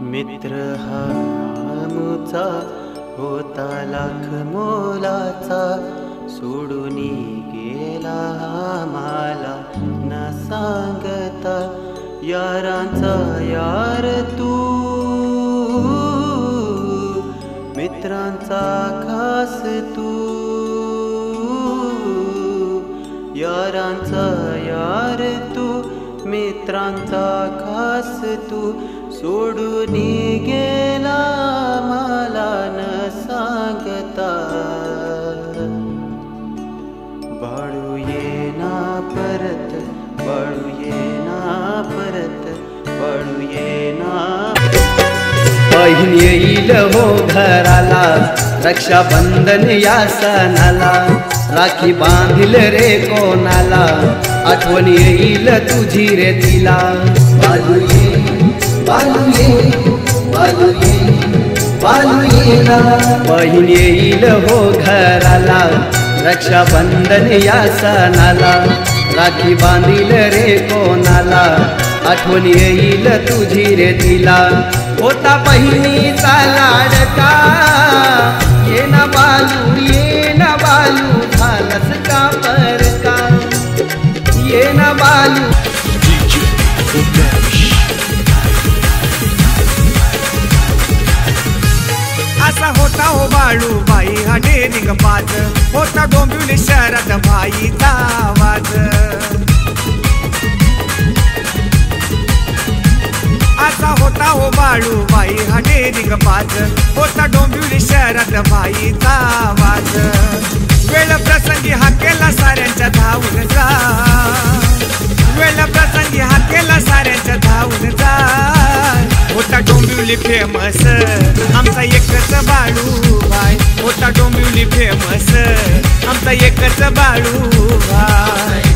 मित्र हा आमुचा होता लाख मोलाचा, सोडून गेला आम्हाला न सांगता. यारांचा यार तू, मित्रांचा खास तू. यारांचा यार तू, मित्रांचा खास तू. सोडून गेला मला न सांगता. बाळू येना परत, बाळू येना परत, बाळू येना. बहीण येईल हो घराला, रक्षाबंधन या सणाला. राखी बांधील रे कोणाला, आठवण येईल तुझी रे तिला. बालू ये, बालू ये, बालू ये, बालू ये ना. बहीण येईल हो घराला, रक्षाबंधन या सणाला. राखी बांधील रे कोणाला, आठवण येईल तुझी रे तिला. होता बहिणीचा लाडका, ये ना बालू, ये ना बालू, झालंस का परका. ये ना बालू. असा होता हो बाळू बाई हा डेरिंग बाज, होता डोंबिवली शहरात भाईचा आवाज. असा होता हो बाळू बाई हा डेरिंग बाज, होता डोंबिवली शहरात भाईचा आवाज. वेळ प्रसंगी हा केला साऱ्यांच्या धावून जा, वेळ प्रसंगी हा केला साऱ्यांच्या धावून जा. होता डोंबिवली फेमस आमचा एकच बाळू भाई, होता डोंबिवली फेमस आमचा एकच बाळू भाई.